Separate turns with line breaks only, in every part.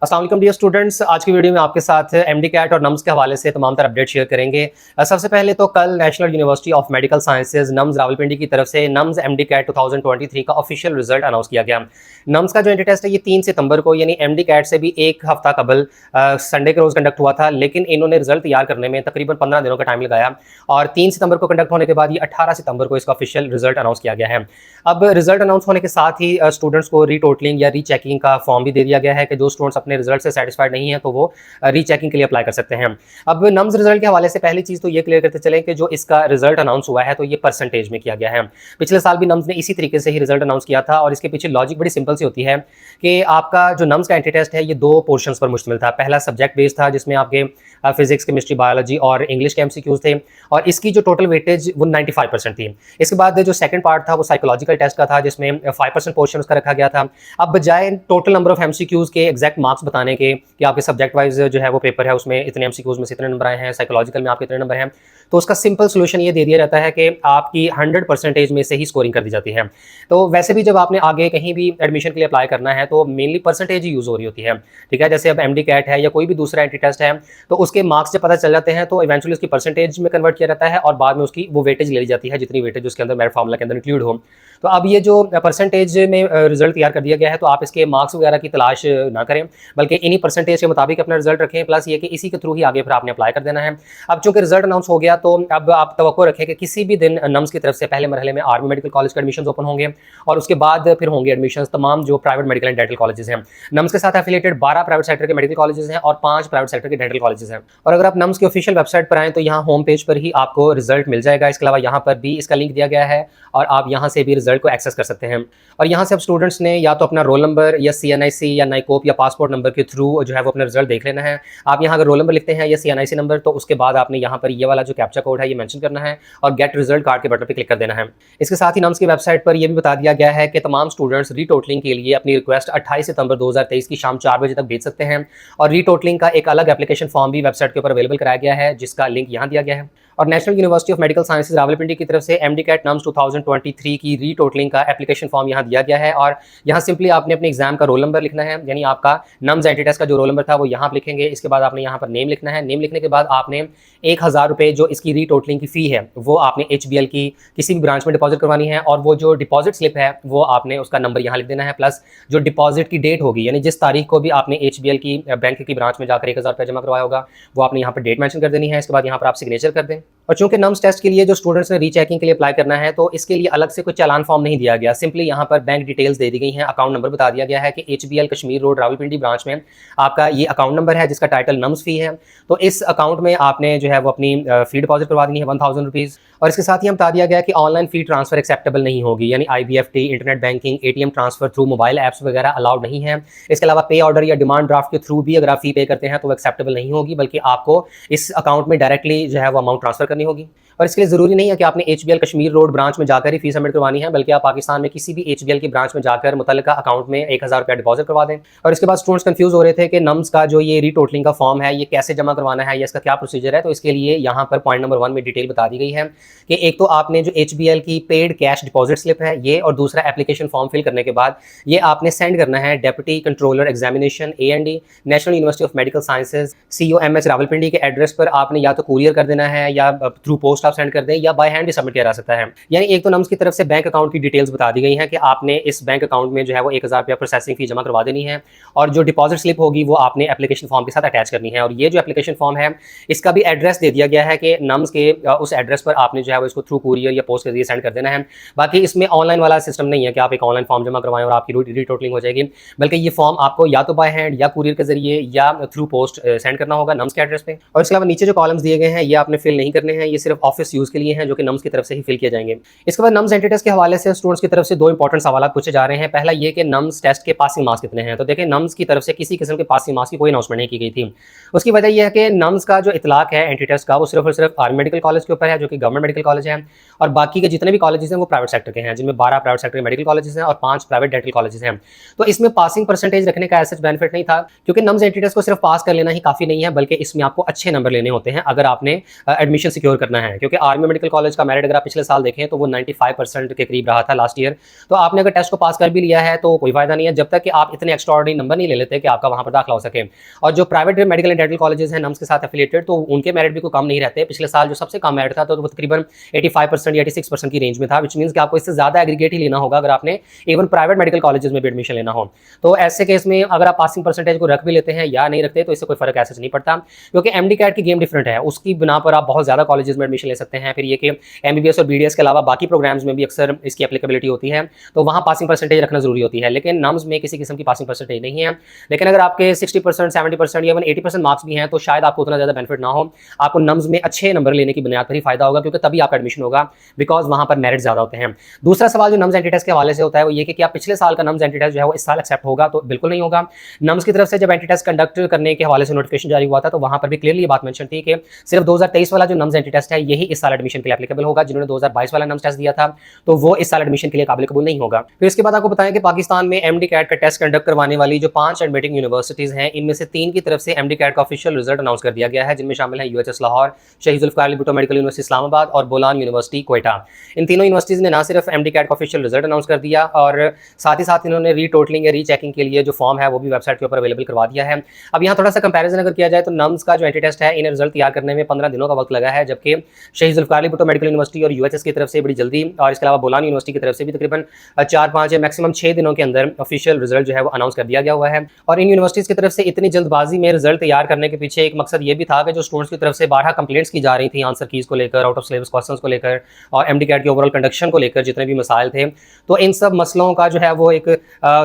अस्सलाम वालेकुम dear students, आज की वीडियो में आपके साथ एमडी कैट और नम्स के हवाले से तमाम तरह अपडेट शेयर करेंगे। सबसे पहले तो कल national university of medical sciences nums Rawalpindi की तरफ से नम्स एमडी कैट 2023 का ऑफिशियल रिजल्ट अनाउंस किया गया। नम्स का जो एंट्री टेस्ट है ये 3 सितंबर को यानी एमडी कैट से भी एक हफ्ता कबल संडे के रोज़ कंडक्ट हुआ था, लेकिन इन्होंने रिजल्ट तैयार करने में तकरीबन 15 दिनों का टाइम लगाया और 3 सितंबर को कंडक्ट होने के बाद ये 18 सितंबर को इसका ऑफिशियल रिजल्ट अनाउंस किया गया है। अब रिजल्ट अनाउंस होने के साथ ही स्टूडेंट्स को रीटोटलिंग या रीचेकिंग का फॉर्म भी दे दिया गया है कि जो स्टूडेंट्स अपने रिजल्ट से सेटिस्फाइड नहीं है तो वो रीचेकिंग के लिए अप्लाई कर सकते हैं। अब नम्स रिजल्ट के हवाले से पहली चीज़ तो ये क्लियर करते चलें कि जो इसका रिजल्ट अनाउंस हुआ है तो ये परसेंटेज में किया गया है। पिछले साल भी नम्स ने इसी तरीके से ही रिजल्ट अनाउंस किया था और इसके पीछे लॉजिक बड़ी सिंपल सी होती है कि आपका जो नम्स का एंट्री टेस्ट है ये 2 पोर्शंस पर मुश्तमिल था। पहला सब्जेक्ट बेस्ड था जिसमें आपके फिजिक्स, केमिस्ट्री, बायोलॉजी और इंग्लिश के एमसीक्यूज थे और इसकी जो टोटल वेटेज वो 95% थी। इसके बाद जो सेकंड पार्ट था वो साइकोलॉजिकल टेस्ट का था जिसमें 5% पोर्शन उसका रखा गया था। अब बजाय टोटल नंबर ऑफ एमसीक्यूज के एग्जैक्ट मार्क्स बताने के कि आपके सब्जेक्ट वाइज जो है वो पेपर है उसमें इतने एमसीक्यूज में से इतने नंबर आए हैं, साइकोलॉजिकल में आपके इतने नंबर हैं, तो उसका सिंपल सोल्यूशन ये दे दिया जाता है कि आपकी 100% में से ही स्कोरिंग कर दी जाती है। तो वैसे भी जब आपने आगे कहीं भी एडमिशन के लिए अप्लाई करना है तो मेनली परसेंटेज ही यूज़ हो रही होती है, ठीक है। जैसे अब एमडी कैट है या कोई भी दूसरा एंट्री टेस्ट है तो उसके मार्क्स जब पता चल जाते हैं तो इवेंचुअली उसकी परसेंटेज में कन्वर्ट किया जाता है और बाद में उसकी वो वेटेज ले ली जाती है जितनी वेटेज उसके अंदर मेरिट फार्मूला के अंदर इंक्लूड हो। तो अब ये जो परसेंटेज में रिजल्ट तैयार कर दिया गया है तो आप इसके मार्क्स वगैरह की तलाश ना करें बल्कि इन्हीं परसेंटेज के मुताबिक अपना रिजल्ट रखें। प्लस ये कि इसी के थ्रू ही आगे फिर आपने अप्लाई कर देना है। अब चूंकि रिजल्ट अनाउंस हो गया तो अब आप तवक्को रखें कि किसी भी दिन नम्स की तरफ से पहले मरहले में आर्मी मेडिकल कॉलेज के एडमिशन ओपन होंगे और उसके बाद फिर होंगे एडमिशन तमाम जो private medical and dental colleges हैं। नम्स के साथ एफिलिएटेड 12 प्राइवेट सेक्टर के मेडिकल कॉलेजेस हैं और 5 प्राइवेट सेक्टर के डेंटल कॉलेजेस हैं। और अगर आप नम्स की ऑफिशियल वेबसाइट पर आएँ तो यहाँ होम पेज पर ही आपको रिजल्ट मिल जाएगा। इसके अलावा यहाँ पर भी इसका लिंक दिया गया है और आप यहाँ से भी रिजल्ट को एक्सेस कर सकते हैं। और यहाँ से अब स्टूडेंट्स ने या तो अपना रोल नंबर या CNIC या नाइकोप या पासपोर्ट नंबर के थ्रू जो है वो अपना रिजल्ट देख लेना है। आप यहाँ अगर रोल नंबर लिखते हैं या CNIC नंबर तो उसके बाद आपने यहाँ पर ये वाला जो कैप्चा कोड है ये मेंशन करना है और गेट रिजल्ट कार्ड के बटन पर क्लिक कर देना है। इसके साथ ही नम्स की वेबसाइट पर यह भी बता दिया गया है कि तमाम स्टूडेंट्स रीटोटलिंग के लिए अपनी रिक्वेस्ट 28 सितंबर 2023 की शाम 4 बजे तक भेज सकते हैं और रीटोटलिंग का एक अलग एप्लीकेशन फॉर्म भी वेबसाइट के ऊपर अवेलेबल कराया गया है जिसका लिंक यहाँ दिया गया है। और national university of medical sciences Rawalpindi की तरफ से एमडी कैट नम्स 2023 की रीटोटलिंग का एप्लीकेशन फॉर्म यहाँ दिया गया है और यहाँ सिंपली आपने अपने एग्जाम का रोल नंबर लिखना है, यानी आपका नम्स एंट्री टेस्ट का जो रोल नंबर था वो यहाँ आप लिखेंगे। इसके बाद आपने यहाँ पर नेम लिखना है। नेम लिखने के बाद आपने 1000 रुपये जो इसकी रीटोटलिंग की फ़ी है वो आपने HBL की किसी भी ब्रांच में डिपॉजिट करवानी है और वो जो डिपॉजिट स्लिप है वो आपने उसका नंबर यहाँ लिख देना है। प्लस जो डिपॉजिट की डेट होगी यानी जिस तारीख को भी आपने HBL की बैंक की ब्रांच में जाकर 1000 रुपये जमा करवाया होगा वो आपने यहाँ पर डेट मेंशन कर देनी है। इसके बाद यहाँ पर आप सिग्नेचर कर दें। और चूंकि नम्स टेस्ट के लिए जो स्टूडेंट्स ने रीचेकिंग के लिए अप्लाई करना है तो इसके लिए अलग से कोई चालान फॉर्म नहीं दिया गया। सिंपली यहाँ पर बैंक डिटेल्स दे दी गई हैं, अकाउंट नंबर बता दिया गया है कि HBL Kashmir road Rawalpindi branch में आपका ये अकाउंट नंबर है जिसका टाइटल नम्स फ़ी है। तो इस अकाउंट में आपने जो है वो अपनी फ़ी डिपॉजिट करवा देनी है 1000 रुपीज़। और इसके साथ ही हम बता दिया गया कि ऑनलाइन फ़ी ट्रांसफर एक्सेप्टेबल नहीं होगी, यानी IBFT, internet banking, ATM transfer through mobile apps वगैरह अलाउड नहीं है। इसके अलावा पे ऑर्डर या डिमांड ड्राफ्ट के थ्रू भी अगर आप फ़ी पे करते हैं तो वो एक्सेप्टेबल नहीं होगी, बल्कि आपको इस अकाउंट में डायरेक्टली जो है वो अमाउंट ट्रांसफर करनी होगी। और इसके लिए ज़रूरी नहीं है कि आपने HBL कश्मीर रोड ब्रांच में जाकर ही फीस सबमिट करवानी है, बल्कि आप पाकिस्तान में किसी भी HBL की ब्रांच में जाकर मुतल्लिका अकाउंट में 1000 रुपया डिपॉजिट करवा दें। और इसके बाद स्टूडेंट्स कंफ्यूज हो रहे थे कि नम्स का जो ये रीटोटलिंग का फॉर्म है ये कैसे जमा करवाना है या इसका क्या प्रोसीजर है। तो इसके लिए यहाँ पर पॉइंट नंबर 1 में डिटेल बता दी गई है कि एक तो आपने जो HBL की पेड कैश डिपॉजिट स्लिप है ये, और दूसरा एप्लीकेशन फॉर्म फिल करने के बाद ये आपने सेंड करना है deputy controller examination A&E national university of medical sciences COMH Rawalpindi के एड्रेस पर आपने या तो कुरियर कर देना है या थ्रू पोस्ट आप सेंड कर दें या बाय हैंड भी सबमिट किया जा सकता है। यानी एक तो नम्स की तरफ से बैंक अकाउंट की डिटेल्स बता दी गई हैं कि आपने इस बैंक अकाउंट में जो है वो 1000 रुपया प्रोसेसिंग फी जमा करवा देनी है और जो डिपॉजिट स्लिप होगी वो आपने एप्लीकेशन फॉर्म के साथ अटैच करनी है। और ये जो एप्लीकेशन फॉर्म है इसका भी एड्रेस दे दिया गया है कि नम्स के उस एड्रेस पर आपने जो है वो इसको थ्रू कुरियर या पोस्ट के जरिए सेंड कर देना है। बाकी इसमें ऑनलाइन वाला सिस्टम नहीं है कि आप एक ऑनलाइन फॉर्म जमा करवाएं और आपकी रीटोटलिंग हो जाएगी, बल्कि ये फॉर्म आपको या तो बाय हैंड या कुरियर के जरिए या थ्रू पोस्ट सेंड करना होगा नम्स के एड्रेस पे। और इसके अलावा नीचे जो कॉलम्स दिए गए हैं ये आपने फिल नहीं करने हैं, ये सिर्फ ऑफिस यूज़ के लिए हैं जो कि नम्स की तरफ से ही फिल किए जाएंगे। इसके बाद नम्स एंट्री टेस्ट के हवाले से स्टूडेंट्स की तरफ से 2 इंपॉर्टेंट सवाल पूछे जा रहे हैं। पहला ये कि नम्स टेस्ट के पासिंग मार्क्स कितने हैं। तो देखिए नम्स की तरफ से किसी किस्म के पासिंग मार्क्स की कोई अनाउंसमेंट नहीं की गई थी। उसकी वजह यह है कि नम्स का जो इतलाक है एंट्री टेस्ट का वो सिर्फ और सिर्फ आर्मी मेडिकल कॉलेज के ऊपर है जो कि गवर्नमेंट मेडिकल कॉलेज है, और बाकी के जितने भी कॉलेजेस हैं वो प्राइवेट सेक्टर के हैं, जिनमें 12 प्राइवेट सेक्टर के मेडिकल कॉलेजेस हैं और 5 प्राइवेट डेंटल कॉलेजेस हैं। तो इसमें पासिंग परसेंटेज रखने का ऐसा बेनिफिट नहीं था, क्योंकि नम्स एंट्री टेस्ट को सिर्फ पास कर लेना ही काफ़ी नहीं है, बल्कि इसमें आपको अच्छे नंबर लेने होते हैं अगर आपने एडमिशन सिक्योर करना है, क्योंकि आर्मी मेडिकल कॉलेज का मेरिट अगर आप पिछले साल देखें तो वो 95% के करीब रहा था लास्ट ईयर। तो आपने अगर टेस्ट को पास कर भी लिया है तो कोई फायदा नहीं है, जब तक कि आप इतने एक्स्ट्राऑर्डिनरी नंबर नहीं ले लेते कि आपका वहां पर दाखिला हो सके। और जो private medical and dental colleges हैं नम्स के साथ एफिलिएटेड, तो उनके मेरिट भी कोई कम नहीं रहते। पिछले साल जो सबसे कम मेरिट था तो वो तकरीबन 85% या 86% की रेंज में था, विच मीन्स कि आपको इससे ज्यादा एग्रीगेट ही लेना होगा अगर आपने इवन प्राइवेट मेडिकल कॉलेजेस में भी एडमिशन लेना हो। तो ऐसे केस में अगर आप पासिंग परसेंटेज को रख भी लेते हैं या नहीं रखते तो इससे कोई फर्क ऐसे नहीं पड़ता, क्योंकि एमडी कैट की गेम डिफरेंट है। उसकी बिना पर आप बहुत ज्यादा कॉलेजेस में एडमिशन ले सकते हैं। फिर ये कि एमबीबीएस और बीडीएस के अलावा बाकी प्रोग्राम्स में भी अक्सर इसकी एप्लीकेबिलिटी होती है, तो वहाँ पासिंग परसेंटेज रखना जरूरी होती है। लेकिन नम्स में किसी किस्म की पासिंग परसेंटेज नहीं है। लेकिन अगर आपके 60%, 70% या 80% मार्क्स भी हैं तो शायद आपको उतना ज्यादा बेनिफिट ना हो। आपको नम्स में अच्छे नंबर लेने की बुनियाद पर ही फायदा होगा, क्योंकि तभी आपका एडमिशन होगा, बिकॉज वहाँ पर मेरिट ज्यादा होते हैं। दूसरा सवाल जो नम्स एंटी टेस्ट के हवाले से होता है वो ये कि क्या पिछले साल का नम्स एंटी टेस्ट जो है वो इस साल एक्सेप्ट होगा, तो बिल्कुल नहीं होगा। नम्स की तरफ से जब एंटी टेस्ट कंडक्ट करने के हवाले से नोटिफिकेशन जारी हुआ था तो वहां पर भी क्लियरली ये बात मेंशन थी कि सिर्फ 2023 वाला जो नम्स एंटी टेस्ट है यही इस साल एडमिशन के लिए एप्लीकेबल होगा। जिन्होंने 2022 वाला नम्स टेस्ट दिया था तो वो इस साल एडमिशन के लिए काबिल कबूल नहीं होगा। फिर इसके बाद आपको बताएं कि पाकिस्तान में एमडी कैट का टेस्ट कंडक्ट करवाने वाली जो 5 एडमिटिंग यूनिवर्सिटीज हैं, इनमें से 3 की तरफ से एमडी कैट का ऑफिशियल रिजल्ट अनाउंस कर दिया गया है, जिनमें शामिल है यूएचएस लाहौर, शहीद जुल्फिकार अली भुट्टो मेडिकल यूनिवर्सिटी इस्लामाबाद और बोलान यूनिवर्सिटी क्वेटा। इन तीनों यूनिवर्सिटीज ने ना सिर्फ एमडी कैट का ऑफिशियल रिजल्ट अनाउंस कर दिया और साथ ही साथ इन्होंने रीटोटलिंग या रीचेकिंग के लिए जो फॉर्म है वो भी वेबसाइट के ऊपर अवेलेबल करवा दिया है। अब यहाँ थोड़ा सा कंपैरिजन अगर किया जाए तो नम्स का जो एंटी टेस्ट है इन्हें रिजल्ट तैयार करने में 15 दिनों का वक्त लगा है, जबकि शहीद जुल्फिकार अली भुट्टो मेडिकल यूनिवर्सिटी और यूएचएस की तरफ से बड़ी जल्दी, और इसके अलावा बोलान यूनिवर्सिटी की तरफ से भी तकरीबन 4-5 या मैक्सिमम 6 दिनों के अंदर ऑफिशियल रिजल्ट जो है वो अनाउंस कर दिया गया हुआ है। और इन यूनिवर्सिटीज की तरफ से इतनी जल्दबाजी में रिजल्ट तैयार करने के पीछे एक मकसद ये भी था कि जो स्टूडेंट्स की तरफ से 12 कंप्लेंट्स की जा रही थी आंसर कीज को लेकर, आउट ऑफ सिलेबस क्वेश्चंस को लेकर और एमडी कैट के ओवरऑल कंडक्शन को लेकर जितने भी मसाइल थे, तो इन सब मसलों का जो है वो एक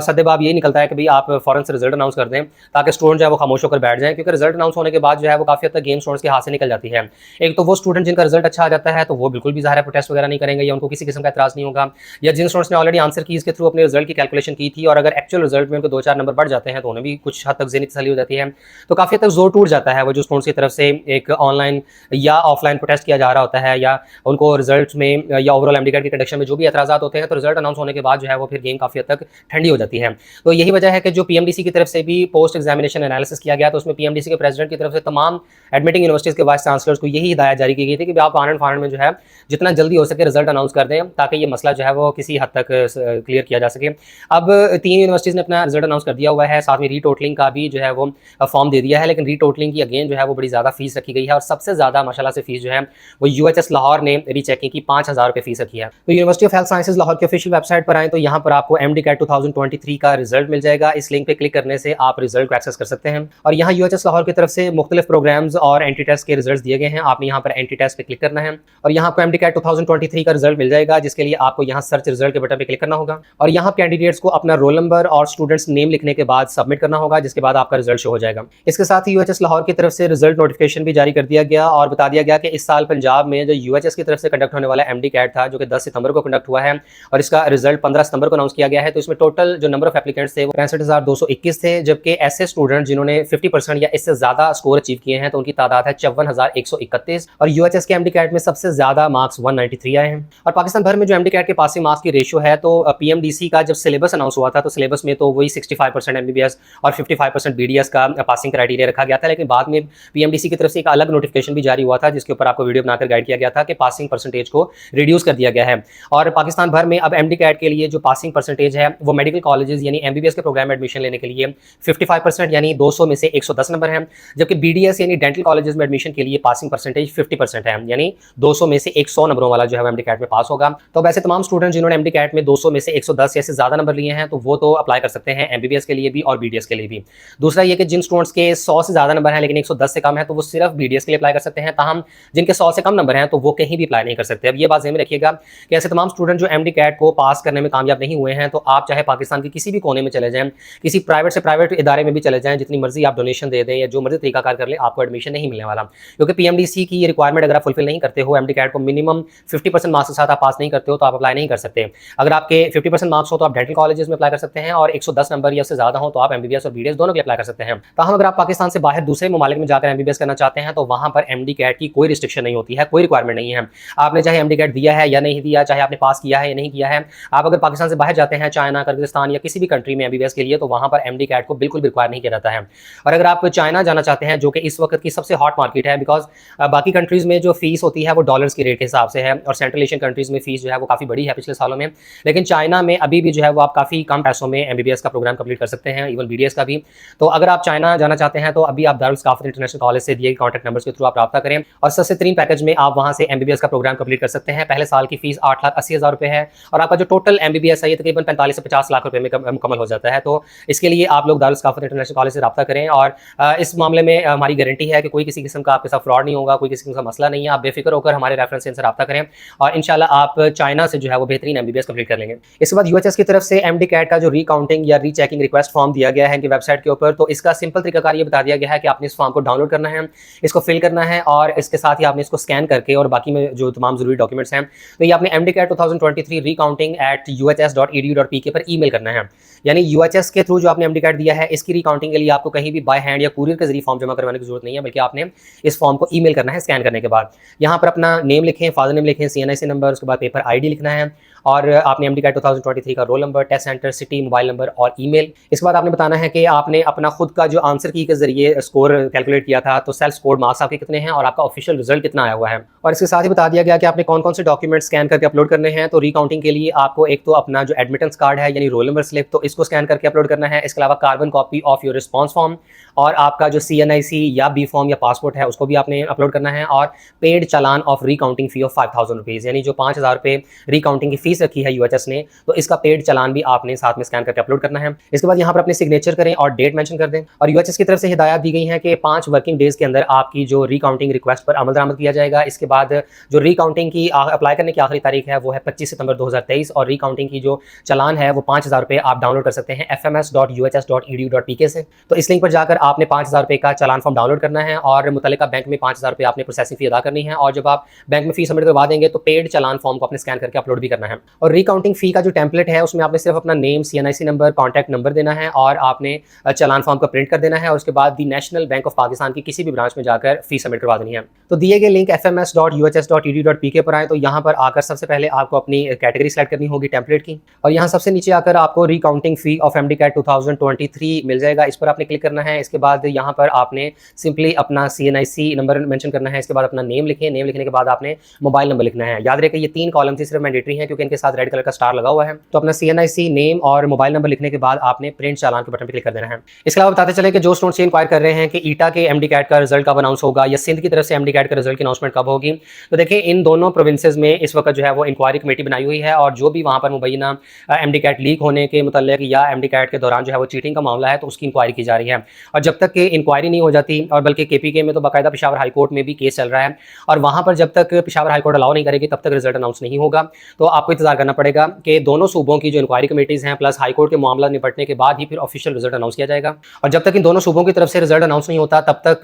सद्देबाब ये निकलता है कि भाई आप फौरन से रिजल्ट अनाउंस कर दें ताकि स्टूडेंट जो है वो खामोश होकर बैठ जाए, क्योंकि रिजल्ट अनाउंस होने के बाद जो है वो काफी हद तक गेम स्टूडेंट्स के हाथ से निकल जाती है। एक तो वो स्टूडेंट जिनका रिजल्ट अच्छा आ जाता है तो वो बिल्कुल भी ज़ाहिर प्रोटेस्ट वगैरह नहीं करेंगे या उनको किसी किस्म का एतराज नहीं होगा, या जिन स्टूडेंट्स ने ऑलरेडी आंसर कीज के थ्रू अपने रिजल्ट की कैलकुलेशन की थी और अगर एक्चुअल रिजल्ट में उनको 2-4 नंबर बढ़ जाते हैं तो उन्हें भी कुछ हद तक ज़हनी तसल्ली हो जाती है। तो काफ़ी हद तक जोर टूट जाता है वो जो स्टूडेंट्स की तरफ से एक ऑनलाइन या ऑफलाइन प्रोटेस्ट किया जा रहा होता है, या उनको रिजल्ट में या ओवरऑल एमडी कैट की कंडक्शन में जो भी एतराज़ात होते हैं, तो रिजल्ट अनाउंस होने के बाद जो है वो फिर गेम काफ़ी हद तक ठंडी हो जाती है। तो यही वजह है कि जो पीएमडीसी की तरफ से भी पोस्ट एग्जामिनेशन एनालिसिस किया गया तो उसमें पीएमडीसी के प्रेसिडेंट की तरफ से तमाम एडमिटिंग यूनिवर्सिटीज़ के वाइस चांसलर्स को यही हिदायत जारी की गई थी कि आप आनंद फानंद में जो है जितना जल्दी हो सके रिजल्ट अनाउंस कर दें ताकि ये मसला जो है वो किसी हद तक क्लियर किया जा सके। अब 3 यूनिवर्सिटीज़ ने अपना रिजल्ट अनाउंस कर दिया हुआ है, साथ में रीटोटलिंग का भी जो है वो फॉर्म दे दिया है, लेकिन रीटोटलिंग की अगेन जो है वो बड़ी ज़्यादा फीस रखी गई है और सबसे ज़्यादा माशाल्लाह से फीस जो है वो यूएचएस लाहौर ने रीचेकिंग की 5000 रुपये फीस रखी है। तो university of health sciences Lahore की ऑफिशियल वेबसाइट पर आए तो यहाँ पर आपको एमडी कैट 2023 का रिजल्ट मिल जाएगा। इस लिंक पे क्लिक करने से आप रिजल्ट को एक्सेस कर सकते हैं और यहाँ यूएचएस लाहौर की तरफ से मुख्तलिफ प्रोग्राम्स और एंटी टेस्ट के रिजल्ट दिए गए हैं। आपने यहाँ पर एंटी टेस्ट पे क्लिक करना है और यहाँ आपको एमडी कैट 2023 का रिजल्ट मिल जाएगा, जिसके लिए आपको यहाँ सर्च रिजल्ट के बटन पे क्लिक करना होगा और यहाँ कैंडिडेट्स को अपना रोल नंबर और स्टूडेंट्स नेम लिखने के बाद सबमिट करना होगा, जिसके बाद आपका रिजल्ट शो हो जाएगा। इसके साथ ही यूएचएस लाहौर की तरफ से रिजल्ट नोटिफिकेशन भी जारी कर दिया गया और बता दिया गया कि इस साल पंजाब में जो यूएचएस की तरफ से कंडक्ट होने वाला एमडी कैट था जो कि 10 सितंबर को कंडक्ट हुआ है और इसका रिजल्ट 15 सितंबर को अनाउंस किया गया है, तो इसमें टोटल जो नंबर ऑफ एप्लीकेंट्स थे वो 65,221 थे, जबकि ऐसे स्टूडेंट जिन्होंने 50% या इससे ज्यादा स्कोर अचीव किए हैं तो उनकी तादाद है 54,131 और यूएचएस के एमडी कैट में सबसे ज्यादा मार्क्स 193 आए हैं। और पाकिस्तान भर में जो एमडी कैट के पासिंग मार्क्स की रेशियो है तो पीएमडीसी का जब सिलेबस अनाउंस हुआ था तो सिलेबस में तो वही 65% एमबीबीएस और 55% बीडीएस का पासिंग क्राइटेरिया रखा गया था, लेकिन बाद में पीएमडीसी की तरफ से एक अलग नोटिफिकेशन भी जारी हुआ था जिसके ऊपर आपको वीडियो बनाकर गाइड किया गया था कि पासिंग परसेंटेज को रिड्यूस कर दिया गया है। और पाकिस्तान भर में अब एमडी कैट के लिए जो पासिंग परसेंटेज है वो मेडिकल कॉलेजेस यानी एमबीबीएस के प्रोग्राम में एडमिशन लेने के लिए 55% यानी 200 में से 110 नंबर है, जबकि बीडीएस यानी डेंटल कॉलेजेस में एडमिशन के लिए पासिंग परसेंटेज 50% है, यानी 200 में से 100 नंबरों वाला जो है एमडी कैट में पास होगा। तो वैसे तमाम स्टूडेंट जिन्होंने एमडी कैट में 200 में से 110 या से ज्यादा नंबर लिए हैं तो वो तो अप्लाई कर सकते हैं एमबीबीएस के लिए भी और बीडीएस के लिए भी। दूसरा ये कि जिन स्टूडेंट्स के 100 से ज्यादा नंबर हैं लेकिन 110 से कम है तो वो सिर्फ बीडीएस के लिए अप्लाई कर सकते हैं, ताहम जिनके 100 से कम नंबर हैं तो वो कहीं भी अप्लाई नहीं कर सकते। अब ये बात ज़हन में रखिएगा कि ऐसे तमाम स्टूडेंट जो एमडी कैट को पास करने में कामयाब नहीं हुए हैं तो आप चाहे पाकिस्तान के किसी भी कोने में चले जाएं, किसी प्राइवेट से प्राइवेट इदारे में भी चले जाएं, जितनी मर्जी आप डोनेशन दे दें या जो मर्जी तरीकाकार कर ले, आपको एडमिशन नहीं मिलने वाला, क्योंकि पीएमडीसी की रिक्वायरमेंट अगर आप फुलफिल नहीं करते हो, एमडी कैट को मिनिमम 50% मार्क्स के साथ आप पास नहीं करते हो तो आप अप्लाई नहीं कर सकते। अगर आपके 50% मार्क्स हो तो आप डेंटल कॉलेजेस में अप्लाई कर सकते हैं और 110 नंबर या उससे ज्यादा हो तो आप एमबीबीएस और बीडीएस दोनों के लिए अप्लाई कर सकते हैं। ताहम अगर आप पाकिस्तान से बाहर दूसरे ममालिक में जाकर एमबीबीएस करना चाहते हैं तो वहां पर एमडी कैट की कोई रिस्ट्रिक्शन नहीं होती है, कोई रिक्वायरमेंट नहीं है। आपने चाहे एमडी कैट दिया है या नहीं दिया, चाहे आपने पास किया है या नहीं किया है, आप अगर पाकिस्तान से बाहर जाते हैं चाइना, किर्गिस्तान या किसी भी कंट्री में एमबीबीएस के लिए तो वहां पर एमडी कैट को बिल्कुल रिक्वायर नहीं किया जाता है। और अगर आप चाइना जाना चाहते हैं जो कि इस वक्त की सबसे हॉट मार्केट है, बिकॉज बाकी कंट्रीज़ में जो फीस होती है वो डॉलर्स की रेट के हिसाब से है, और सेंट्रल एशियन कंट्रीज़ में फीस जो है वो काफ़ी बड़ी है पिछले सालों में। लेकिन चाइना में अभी भी जो है वो आप काफ़ी कम पैसों में एमबीबीएस का प्रोग्राम कंप्लीट कर सकते हैं, इवन बीडीएस का भी। तो अगर आप चाइना जाना चाहते हैं तो अभी आप दारुल सकाफत इंटरनेशनल कॉलेज से दिए गए कॉन्टैक्ट नंबर्स के थ्रू आप रब्ता करें, और सस्ते तरीन पैकेज में आप वहाँ से एमबीबीएस का प्रोग्राम कंप्लीट कर सकते हैं। पहले साल की फीस 8,80,000 रुपये है, और आपका जो टोटल एमबीबीएस है ये तकरीबन 45 से 50 लाख रुपये में मुकम्मल हो जाता है। तो इसके लिए आप लोग दारुल सकाफत इंटरनेशनल कॉलेज से रब्ता करें, और इस मामले में हमारी गारंटी है कि कोई किसी किस्म का आपके साथ फ्रॉड नहीं होगा, कोई किसी किस्म का मसला नहीं है। आप बेफिक्र होकर हमारे रेफरेंस से इनसे रब्ता करें, और इंशाल्लाह आप चाइना से जो है वो बेहतरीन एमबीबीएस कंप्लीट कर लेंगे। इसके बाद यूएचएस की तरफ से एमडी कैट का जो रिकाउंटिंग या रीचेकिंग रिक्वेस्ट फॉर्म दिया गया है इनकी वेबसाइट के ऊपर, तो इसका सिंपल तरीकाकार ये बता दिया गया है कि आपने इस फॉर्म को डाउनलोड करना है, इसको फिल करना है, और इसके साथ ही आपने इसको स्कैन करके और बाकी में जो तमाम जरूरी डॉक्यूमेंट्स हैं तो ये आपने MDCAT 2023 recounting@uhs.edu.pk पर ईमेल करना है। यानी यूएचएस के थ्रू जो आपने MDCAT दिया है इसकी रिकाउंटिंग के लिए आपको कहीं भी बाय हैंड या कुरियर के जरिए फॉर्म जमा करवाने की जरूरत नहीं है, बल्कि आपने इस फॉर्म को ईमेल करना है स्कैन करने के बाद। यहाँ पर अपना नेम लिखें, फादर नेम लिखें, CNIC नंबर, उसके बाद पेपर ID लिखना है, और आपने MDCAT 2023 का roll number, test centre, city, mobile number और ईमेल। इसके बाद आपने बताना है कि आपने अपना खुद का जो आंसर की के जरिए स्कोर कैलकुलेट किया था, तो सेल्फ स्कोर मार्क्स आपके कितने हैं और आपका ऑफिशियल रिजल्ट कितना आया हुआ है। और इसके साथ ही बता दिया गया कि आपने कौन कौन से डॉक्यूमेंट स्कैन करके अपलोड करने हैं। तो रिकाउंटिंग के लिए आपको एक तो अपना जो एडमिटेंस कार्ड है यानी रोल नंबर स्लिप, तो इसको स्कैन करके अपलोड करना है। इसके अलावा carbon copy of your response form, और आपका जो CNIC या बी फॉर्म या पासपोर्ट है उसको भी आपने अपलोड करना है, और paid challan of recounting fee of 5,000 rupees, यानी जो 5,000 रुपये रिकाउंटिंग की फीस रखी है यूएचएस ने, तो इसका पेड चालान भी आपने साथ में स्कैन करके अपलोड करना है। इसके बाद यहाँ पर अपने सिग्नेचर करें और डेट मेंशन कर दें। और यूएचएस की तरफ से हिदायत दी गई है कि 5 वर्किंग डेज के अंदर आपकी जो रिकाउंटिंग रिक्वेस्ट पर अमल दरामद किया जाएगा। इसके बाद जो रिकाउंटिंग की अप्लाई करने की आखिरी तारीख है वो है 25 सितंबर 2023, और रिकाउंटिंग की जो चालान है वो 5,000 रुपये आप डाउनलोड कर सकते हैं fms.uhs.edu.pk से। तो इस लिंक पर जाकर आपने 5,000 रुपये का चालान फॉर्म डाउनलोड करना है, और मुतल्लिका बैंक में 5,000 रुपये आपने प्रोसेसिंग फी अदा करनी है, और जब आप बैंक में फी सबमिट करवा देंगे तो पेड चालान फॉर्म को आपने स्कैन करके अपलोड भी करना है। और रिकाउंटिंग फी का जो टेम्पलेट है उसमें आपने सिर्फ अपना name, CNIC number, contact number देना है, और आपने चालान फॉर्म को प्रिंट कर देना है, और उसके बाद दी नेशनल बैंक ऑफ पाकिस्तान की किसी भी ब्रांच में जाकर फी सबमिट करवा देनी है। तो दिए गए लिंक fms.uhs.edu.pk पर आए, तो यहाँ पर आकर सबसे पहले आपको अपनी कैटेगरी सेलेक्ट करनी होगी टेम्पलेट की, और यहाँ सबसे नीचे आकर आपको रिकाउंटिंग फी ऑफ MDCAT 2023 मिल जाएगा, इस पर आपने क्लिक करना है। इसके बाद यहाँ पर आपने सिंपली अपना CNIC नंबर मेंशन करना है, इसके बाद अपना नेम लिखें, नेम लिखने के बाद आपने मोबाइल नंबर लिखना है। याद रखें ये 3 कॉलम सिर्फ मैंडेटरी हैं क्योंकि इनके साथ रेड कलर का स्टार लगा हुआ है। तो अपना CNIC नेम और मोबाइल नंबर लिखने के बाद आपने प्रिंट चालान के बटन पर क्लिक कर देना है। इसके अलावा बताते चले कि जो स्टूडेंट्स इंक्वायर कर रहे हैं कि ईटा के MDCAT का रिजल्ट कब अनाउंस होगा या सिंध की तरफ से MDCAT का रिजल्ट की अनाउंसमेंट कब होगी, तो देखिए इन दोनों प्रोविंसेस में इस वक्त जो है वो इंक्वायरी कमेटी बनाई हुई है, और जो भी वहाँ पर मुबैना MDCAT लीक होने के मुतल्लिक या MDCAT के दौरान जो है वो चीटिंग का मामला है तो उसकी इंक्वायरी की जा रही है। और जब तक कि इंक्वायरी नहीं हो जाती, और बल्कि KPK में तो बाकायदा पेशावर हाई कोर्ट में भी केस चल रहा है, और वहाँ पर जब तक पेशावर हाई कोर्ट अलाउ नहीं करेगी तब तक रिजल्ट अनाउंस नहीं होगा। तो आपको इंतजार करना पड़ेगा कि दोनों सूबों की जो इंक्वायरी कमेटीज़ हैं प्लस हाई कोर्ट के मामला निपटने के बाद ही फिर ऑफिशियल रिजल्ट अनाउंस किया जाएगा। और जब तक इन दोनों सूबों की तरफ से रिजल्ट अनाउंस नहीं होता तब तक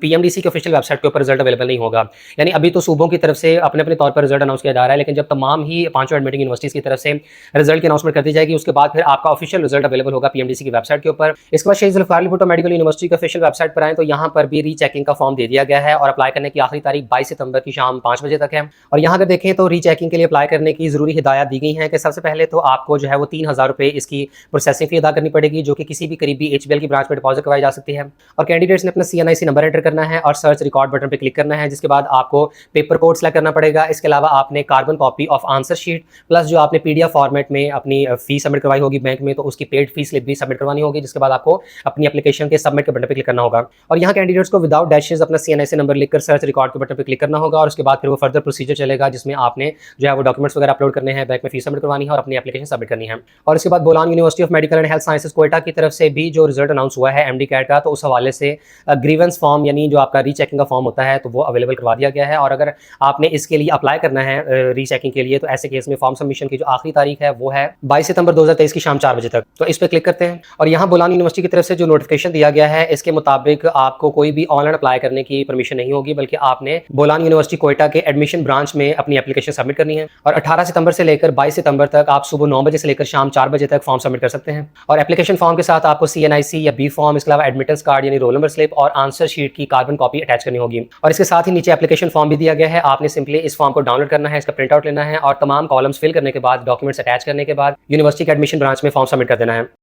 PMDC की ऑफिशियल वेबसाइट के ऊपर रिजल्ट अवेलेबल नहीं होगा। यानी अभी तो सूबों की तरफ से अपने अपने तौर पर रिजल्ट अनाउंस किया जा रहा है, लेकिन जब तमाम ही 5 एडमिटिंग यूनिवर्सिटीज़ की तरफ से रिजल्ट की अनाउंसमेंट कर दी जाएगी उसके बाद फिर आपका ऑफिशियल रिजल्ट अवेलेबल होगा PMDC की वेबसाइट के ऊपर। इसके बाद शहीद जुल्फ़िकार अली भुट्टो मेडिकल यूनिवर्सिटी की ऑफिशियल वेबसाइट पर आए तो यहाँ पर भी रीचेकिंग का फॉर्म दे दिया गया है, और अप्लाई करने की आखिरी तारीख 22 सितंबर की शाम 5 बजे तक है। और यहाँ अगर देखें तो रीचेकिंग के लिए अप्लाई करने की जरूरी हिदायत दी गई है कि सबसे पहले तो आपको जो है वो 3,000 रुपये इसकी प्रोसेसिंग फी अदा करनी पड़ेगी, जो कि किसी भी करीबी HBL की ब्रांच में डिपॉजिट करवाई जा सकती है। और कैंडिडेट्स ने अपना CNIC नंबर एंटर करना है और सर्च रिकॉर्ड बटन पर क्लिक करना है, जिसके बाद आपको पेपर कोड सेलेक्ट करना पड़ेगा। इसके अलावा आपने carbon copy of answer sheet plus जो आपने PDF फॉर्मेट में अपनी फी सबमिट करवाई होगी बैंक में, तो उसकी पेड फी स्लिप भी सबमिट करवानी होगी, जिसके बाद आपको अपनी एप्लीकेशन के सबमिट के बटन पर क्लिक करना होगा। और यहाँ कैंडिडेट्स को विदाउट डैशेस अपना CNIC नंबर लिखकर सर्च रिकॉर्ड के बटन पर क्लिक करना होगा, और उसके बाद फिर वो फर्दर प्रोसीजर चलेगा जिसमें आपने जो है वो डॉक्यूमेंट्स वगैरह अपलोड करने हैं, बैंक में फीस सबमिट करवानी है और अपनी एप्लीकेशन सबमिट करनी है। और इसके बाद Bolan university of medical and health sciences Quetta की तरफ से भी जो रिजल्ट अनाउंस हुआ है MDCAT का, तो उस हवाले से ग्रीवेंस फॉर्म यानी जो आपका रीचेकिंग का फॉर्म होता है तो वो अवेलेबल करवा दिया गया है। और अगर आपने इसके लिए अप्लाई करना है रीचेकिंग के लिए, तो ऐसे केस में फॉर्म सबमिशन की जो आखिरी तारीख है वो है 22 सितंबर 2023 की शाम 4 बजे तक। तो इस पर क्लिक करते हैं, और यहाँ बोलान यूनिवर्सिटी की तरफ से जो नोटिफिकेशन दिया गया है इसके मुताबिक आपको कोई भी ऑनलाइन अप्लाई करने की परमिशन नहीं होगी, बल्कि आपने बोलान यूनिवर्सिटी कोयटा के एडमिशन ब्रांच में अपनी एप्लीकेशन सबमिट करनी है। और 18 सितंबर से लेकर 22 सितंबर तक आप सुबह 9 बजे से लेकर शाम 4 बजे तक फॉर्म सबमिट कर सकते हैं। और एप्लीकेशन फॉर्म के साथ आपको CNIC या बी फॉर्म, इसके अलावा एडमिटेंस कार्ड यानी रोल नंबर स्लिप और आंसर शीट की कार्बन कॉपी अटैच करनी होगी। और इसके साथ ही नीचे एप्लीकेशन फॉर्म भी दिया गया है, आपने सिंपली इस फॉर्म को डाउनलोड करना है, इसका प्रिंट आउट लेना है, और तमाम कॉलम्स फिल करने के बाद डॉक्यूमेंट्स अटैच करने के बाद यूनिवर्सिटी के एडमिशन ब्रांच में फॉर्म सबमिट कर देना है।